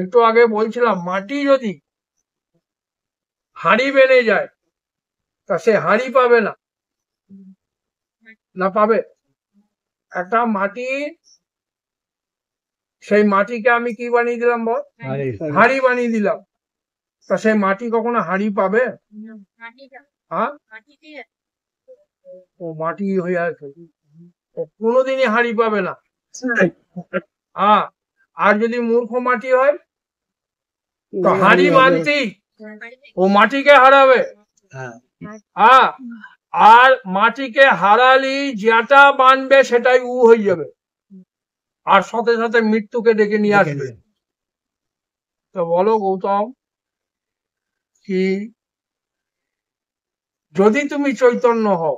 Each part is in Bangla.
একটু আগে বলছিলাম মাটি যদি হাঁড়ি বেড়ে যায় তা সে হাঁড়ি পাবে না, না পাবে? একটা মাটি, সেই মাটিকে আমি কি বানিয়ে দিলাম বল? হাঁড়ি বানিয়ে দিলাম। তা সেই মাটি কখনো হাঁড়ি পাবে? হ্যাঁ, ও মাটি হয়ে আছে, ও কোনোদিনই হাঁড়ি পাবে না। আর যদি মূর্খ মাটি হয় তো হাঁড়ি বানতেই ও মাটিকে হারাবে। আর মাটিকে হারালি যেটা বানবে সেটাই উ হয়ে যাবে, আর সাথে সাথে মৃত্যুকে ডেকে নিয়ে আসবে। তো বলো গৌতম, কি যদি তুমি চৈতন্য হও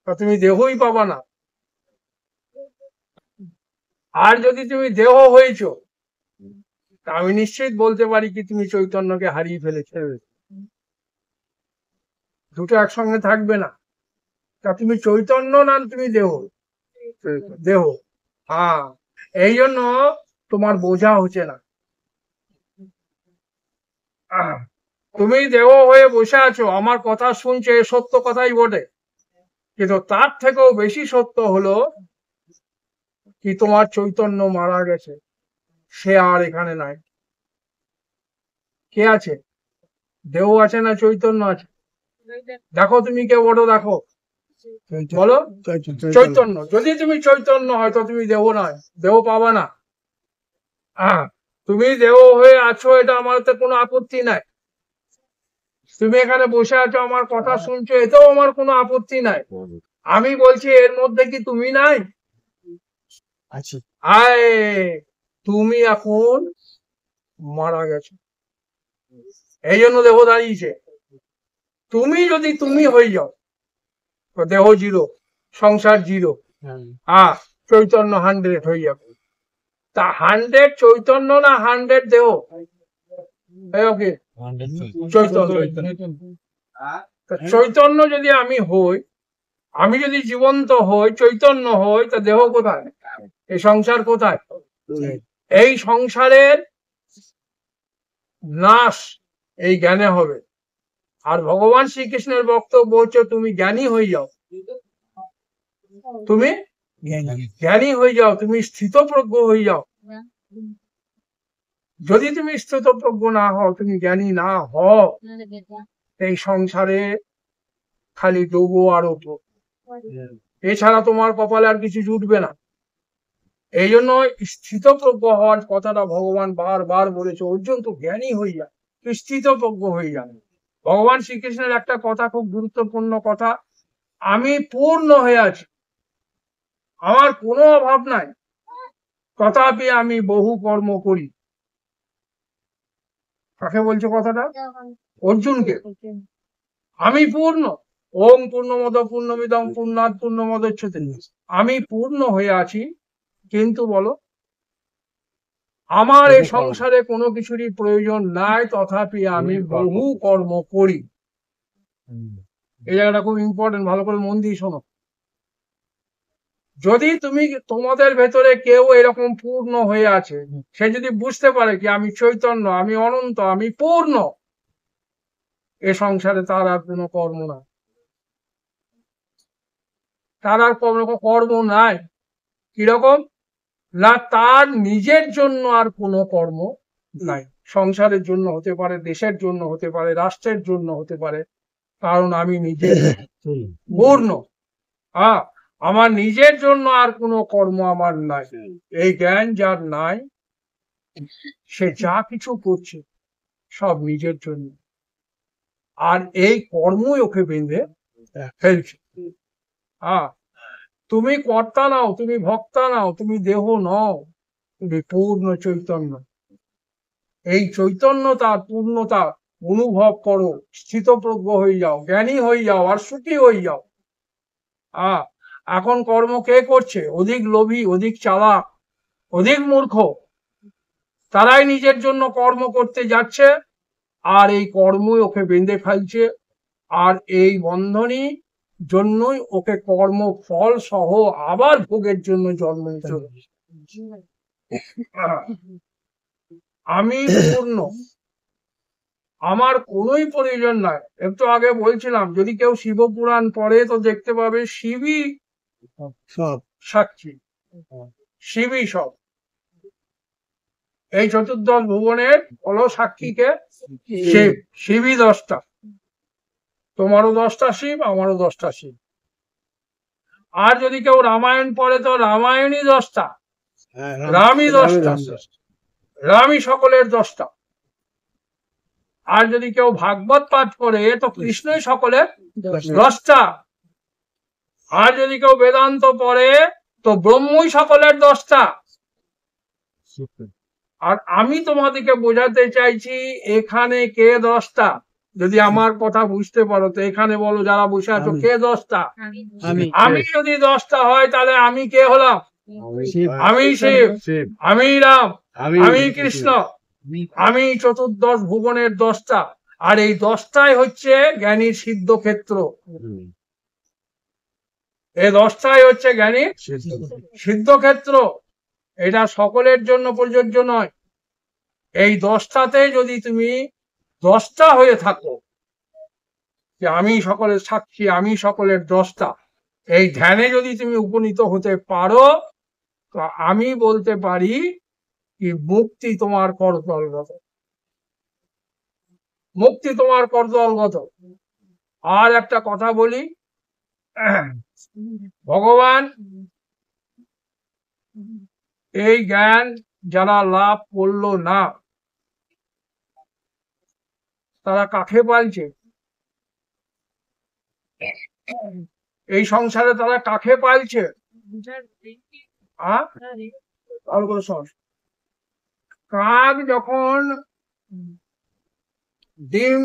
তা তুমি দেহই পাবা না, আর যদি তুমি দেহ হয়েছো তা আমি নিশ্চিত বলতে পারি কি তুমি চৈতন্যকে হারিয়ে ফেলেছে। দুটো একসঙ্গে থাকবে না। তা তুমি চৈতন্য না তুমি দেহ? দেহ। হ্যাঁ, এই জন্য তোমার বোঝা হচ্ছে না। তুমি দেহ হয়ে বসে আছো, আমার কথা শুনছে, সত্য কথাই বটে, কিন্তু তার থেকেও বেশি সত্য হলো কি তোমার চৈতন্য মারা গেছে, সে আর এখানে নাই। কে আছে? দেহ আছে না চৈতন্য আছে? দেখো তুমি কে বড়, দেখো বলো। চৈতন্য। যদি তুমি চৈতন্য হয় তো তুমি দেহ নয়, দেহ পাবা না। তুমি দেহ হয়ে আছো, এটা আমার তো কোনো আপত্তি নাই। তুমি এখানে বসে আছো, আমার কথা শুনছো, এতেও আমার কোনো আপত্তি নাই। আমি বলছি এর মধ্যে কি তুমি নাই? আয়, তুমি এখন মারা গেছো, এই জন্য দেহ দাঁড়িয়েছে। তুমি যদি তুমি হয়ে যাও তো দেহ জিরো, সংসার জিরো, চৈতন্য 100 হয়ে যাবে। তা 100 চৈতন্য না 100 দেহ? ওকে, চৈতন্য। চৈতন্য যদি আমি হই, আমি যদি জীবন্ত হই, চৈতন্য হই, তা দেহ কোথায়? এই সংসার কোথায়? এই সংসারের নাশ এই জ্ঞানে হবে। আর ভগবান শ্রীকৃষ্ণের বক্তব্য হচ্ছে তুমি জ্ঞানী হয়ে যাও, তুমি জ্ঞানী হয়ে যাও, তুমি স্থিতপ্রজ্ঞ হয়ে যাও। যদি তুমি স্থিতপ্রজ্ঞ না হও, তুমি জ্ঞানী না হও, এই সংসারে খালি ডুবো আর ওঠো, এছাড়া তোমার কপালে আর কিছু জুটবে না। এই জন্য স্থিতপ্রজ্ঞ হওয়ার কথাটা ভগবান বারবার বলেছে, অর্জুন তো জ্ঞানী হয়ে যায়, তুই স্থিতপ্রজ্ঞ হয়ে যাবে। ভগবান শ্রীকৃষ্ণের একটা কথা, খুব গুরুত্বপূর্ণ কথা, আমি পূর্ণ হয়ে আছি, আমার কোনো অভাব নাই, তথাপি আমি বহু কর্ম করি। কাকে বলছে কথাটা? অর্জুনকে। আমি পূর্ণ, ওম পূর্ণমদ পূর্ণমিদং পূর্ণাৎ পূর্ণমদচ্যতে, আমি পূর্ণ হয়ে আছি, কিন্তু বলো আমার এই সংসারে কোনো কিছুরই প্রয়োজন নাই, তথাপি আমি বহু কর্ম করি। এই জায়গাটা খুব ইম্পর্টেন্ট, ভালো করে মন দিয়ে শোনো। যদি তুমি, তোমাদের ভেতরে কেউ এরকম পূর্ণ হয়ে আছে, সে যদি বুঝতে পারে কি আমি চৈতন্য, আমি অনন্ত, আমি পূর্ণ, এ সংসারে তার আর কোনো কর্ম নাই, তার আর কর্ম নাই। কিরকম না, তার নিজের জন্য আর কোনো কর্ম নাই। সংসারের জন্য হতে পারে, দেশের জন্য হতে পারে, রাষ্ট্রের জন্য হতে পারে, কারণ আমি নিজে পূর্ণ। আমার নিজের জন্য আর কোনো কর্ম আমার নাই। এই জ্ঞান যার নাই, সে যা কিছু করছে সব নিজের জন্য, আর এই কর্মই ওকে বেঁধে ফেলছে। তুমি কর্তা নাও, তুমি ভক্তা নাও, তুমি দেহ নও, তুমি পূর্ণ চৈতন্য। এই চৈতন্যতা, পূর্ণতা অনুভব করো, স্থিতপ্রজ্ঞ হয়ে যাও, জ্ঞানী হয়ে যাও, আর সুখী হয়ে যাও। এখন কর্ম কে করছে? অধিক লোভী, অধিক চালাক, অধিক মূর্খ, তারাই নিজের জন্য কর্ম করতে যাচ্ছে, আর এই কর্মই ওকে বেঁধে ফেলছে, আর এই বন্ধনই জন্যই ওকে কর্ম ফল সহ আবার ভোগের জন্য জন্ম নিতে। আমি পূর্ণ, আমার কোনোই প্রয়োজন নাই। একটু আগে বলছিলাম যদি কেউ শিব পুরাণ পড়ে তো দেখতে পাবে শিবই সব সাক্ষী, শিবই সব। এই চতুর্দশ ভুবনের হলো সাক্ষীকে শিব, শিবই 10টা। তোমারও 10টা শিব, আমারও 10টা শিব। আর যদি কেউ রামায়ণ পড়ে তো রামায়ণই 10টা, রামই 10টা, রামই সকলের 10টা। আর যদি কেউ ভাগবত পাঠ করে তো কৃষ্ণই সকলের 10টা। আর যদি কেউ বেদান্ত পড়ে তো ব্রহ্মই সকলের 10টা। আর আমি তোমাদেরকে বোঝাতে চাইছি এখানে কে 10টা, যদি আমার কথা বুঝতে পারো তো এখানে বলো যারা বসে আছো কে 10টা। আমি যদি 10টা হয় তাহলে আমি কে হলাম? আমি শিব, আমি রাম, আমি কৃষ্ণ, আমি চতুর্দশ ভুবনের 10টা। আর এই 10টাই হচ্ছে জ্ঞানীর সিদ্ধ ক্ষেত্র, এই 10টাই হচ্ছে জ্ঞানীর সিদ্ধ ক্ষেত্র। এটা সকলের জন্য প্রযোজ্য নয়। এই 10টাতে যদি তুমি 10টা হয়ে থাকো যে আমি সকলের সাক্ষী, আমি সকলের 10টা, এই ধ্যানে যদি তুমি উপনীত হতে পারো তো আমি বলতে পারি কি মুক্তি তোমার করতলগত, মুক্তি তোমার করতলগত। আর একটা কথা বলি, ভগবান এই জ্ঞান যারা লাভ করলো না তারা কাকে পালছে? এই সংসারে তারা কাকে পালছে? কাক যখন ডিম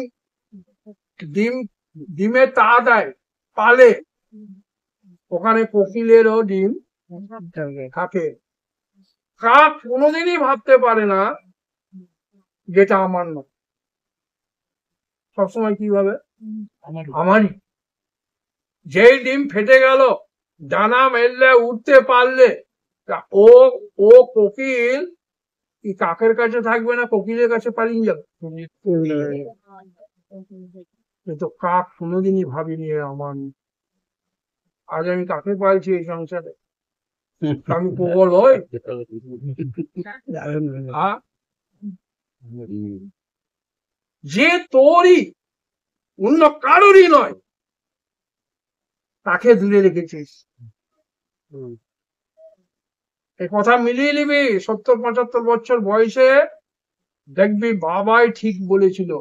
ডিম ডিমে তা দেয় পালে, ওখানে কোকিলেরও ডিম থাকে। কাক কোনোদিনই ভাবতে পারে না যেটা আমার নয়, সবসময় কি ভাবে আমারই। যেই ডিম ফেটে গেল, ডানা মেললে উঠতে পারলে ও ও কোকিল কি কাকের কাছে থাকবে না কোকিলের কাছে পালিয়ে যাবে? কিন্তু কাক কোনোদিনই ভাবিনি আমার। আজ আমি কাকে পালছি এই সংসারে? আমি প্রবল হই? যে তোরই, অন্য কারোরই নয়, তাকে দূরে রেখেছিস। এই কথা মিলিয়ে নিবি। 70-75 বছর বয়সে দেখবি বাবাই ঠিক বলেছিল,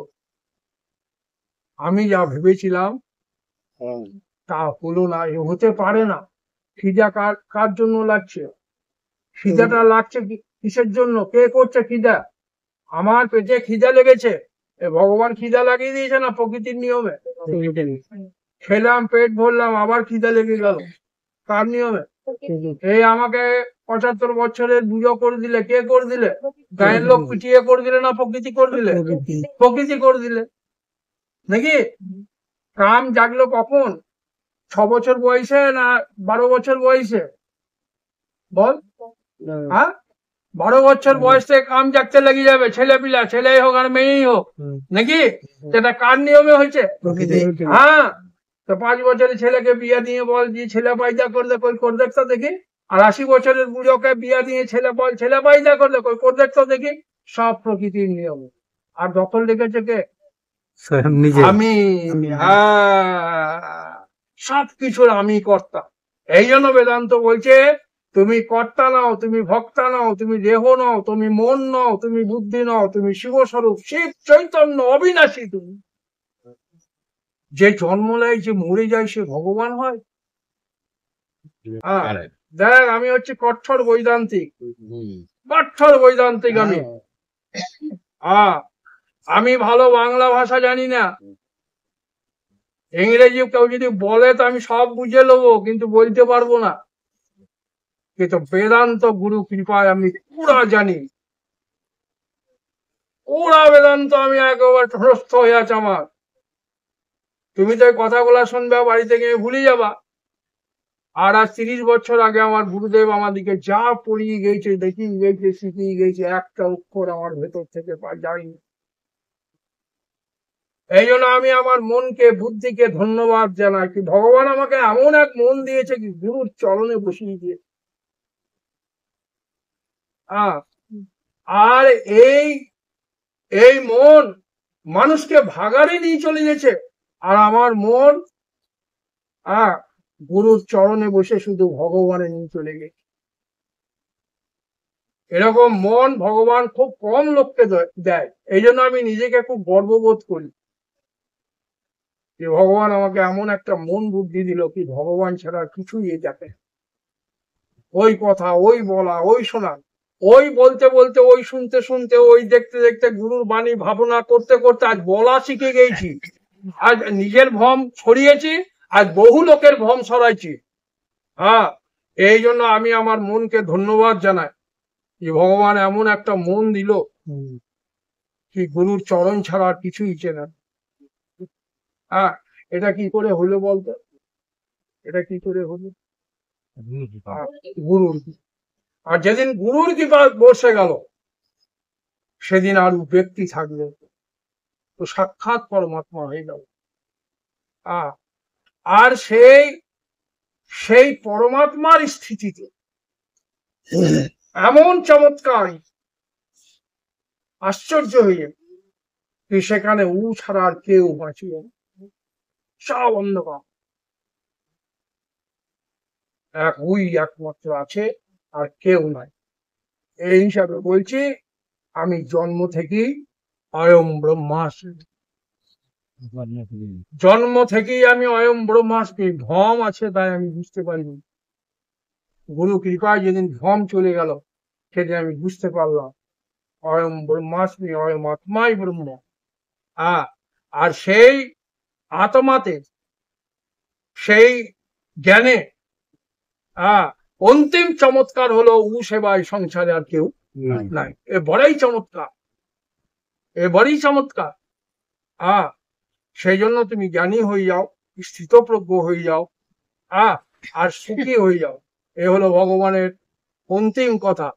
আমি যা ভেবেছিলাম তা হলো না, এ হতে পারে না। খিদা কার জন্য লাগছে? খিদাটা লাগছে কিসের জন্য? কে করছে খিদা? আমার পেটে খিদা লেগেছে, ভগবান খিদা লাগিয়ে দিয়েছে না প্রকৃতির নিয়মে? খেলাম, পেট ভরলাম, আবার খিদা লেগে গেল, কার নিয়মে? এই আমাকে 75 বছরের বুঝো করে দিলে, কে করে দিলে? গায়ের লোক পিটিয়ে করে দিলে না প্রকৃতি করে দিলে? প্রকৃতি করে দিলে নাকি? কাম জাগলো কখন? 6 বছর বয়সে না 12 বছর বয়সে? বল। হ্যাঁ, 12 বছর বয়স থেকে কাম জাগতে লেগে যাবে। ছেলে পিলা, ছেলেই হোক আর মেয়েই হোক, নাকি? সেটা কার নিয়মে হয়েছে? হ্যাঁ। তো 5 বছরের ছেলেকে বিয়ে দিয়ে বল যে ছেলে পায়দা করে দে, কই করে দেখতো দেখি। আর 80 বছরের বুড়োকে বিয়ে দিয়ে ছেলে বল ছেলে পায়দা করে দে, কই করে দেখতো দেখি। সব প্রকৃতির নিয়ম। আর দখল রেখেছে কে? আমি। সবকিছুর আমি কর্তা। এই জন্য বেদান্ত বলছে তুমি কর্তা নও, তুমি ভক্তা নও, তুমি দেহ নও, তুমি মন নও, তুমি বুদ্ধি নও, তুমি শিবস্বরূপ, শিব চৈতন্য অবিনাশী। তুমি যে জন্ম নেয়, যে মরে যায়, সে ভগবান হয়? দেখ, আমি হচ্ছে কঠোর বৈদান্তিক, কঠোর বৈদান্তিক আমি। আমি ভালো বাংলা ভাষা জানি না, ইংরেজি কেউ যদি বলে তো আমি সব বুঝে নেবো, কিন্তু বলতে পারবো না। কিন্তু বেদান্ত গুরু কৃপায় আমি পুরা জানি, পুরা বেদান্ত আমি একেবারে ঠস্ত হয়ে আছে আমার। তুমি তো কথাগুলা শুনবে, বাড়িতে গিয়ে ভুলে যাবা। আর আজ 30 বছর আগে আমার গুরুদেব আমাদেরকে যা পড়িয়ে গেছে, দেখিয়ে গেছে, শিখিয়ে গেছে, একটা অক্ষর আমার ভেতর থেকে যায়নি। এই জন্য আমি আমার মনকে, বুদ্ধিকে ধন্যবাদ জানাই কি ভগবান আমাকে এমন এক মন দিয়েছে কি গুরুর চরণে বসিয়ে দিয়ে। আর এই এই মন মানুষকে ভাগাড়ে নিয়ে চলে গেছে, আর আমার মন গুরুর চরণে বসে শুধু ভগবানে নিয়ে চলে গেছে। এরকম মন ভগবান খুব কম লোককে দেয়। এই জন্য আমি নিজেকে খুব গর্ববোধ করি যে ভগবান আমাকে এমন একটা মন বুদ্ধি দিল কি ভগবান ছাড়া কিছুই এ যাবে। ওই কথা, ওই বলা, ওই শোনা, ওই বলতে বলতে, ওই শুনতে শুনতে, ওই দেখতে দেখতে, গুরুর বাণী ভাবনা করতে করতে আজ বলা শিখে গেছি। আজ নিজের ভ্রম সরিয়েছি, আজ বহু লোকের ভ্রম সরাইছি। এই জন্য আমি আমার মনকে ধন্যবাদ জানাই যে ভগবান এমন একটা মন দিল কি গুরুর চরণ ছাড়া আর কিছুই চেনে না। এটা কি করে হলো বলতো? এটা কি করে হলো? গুরুর। আর যেদিন গুরুর কৃপা বসে গেল সেদিন আর ব্যক্তি থাকবে তো সাক্ষাৎ পরমাত্মা হয়ে গেল। আর সেই পরমাত্মার স্থিতিতে এমন চমৎকার আশ্চর্য হয়ে সেখানে উ ছাড়া আর কেউ বাঁচিল না, সব অন্ধকার। উই একমাত্র আছে, আর কেউ নাই। এই হিসাবে বলছি আমি জন্ম থেকেই অয়ম ব্রহ্মাস্মি। জন্ম থেকেই আমি অয়ম ব্রহ্মাস্মি। ভ্রম আছে তাই আমি বুঝতে পারিনি। গুরু কৃপায় যেদিন ভ্রম চলে গেল সেদিন আমি বুঝতে পারলাম অয়ম ব্রহ্মাস্মি, অয়ম আত্মাই ব্রহ্ম। আর সেই আত্মাতে, সেই জ্ঞানে অন্তিম চমৎকার হলো উ সেবায় সংসারে আর কেউ নাই। এ বড়ই চমৎকার, এ বড়ই চমৎকার। সেই জন্য তুমি জ্ঞানী হয়ে যাও, স্থিতপ্রজ্ঞ হয়ে যাও, আর সুখী হয়ে যাও। এ হলো ভগবানের অন্তিম কথা।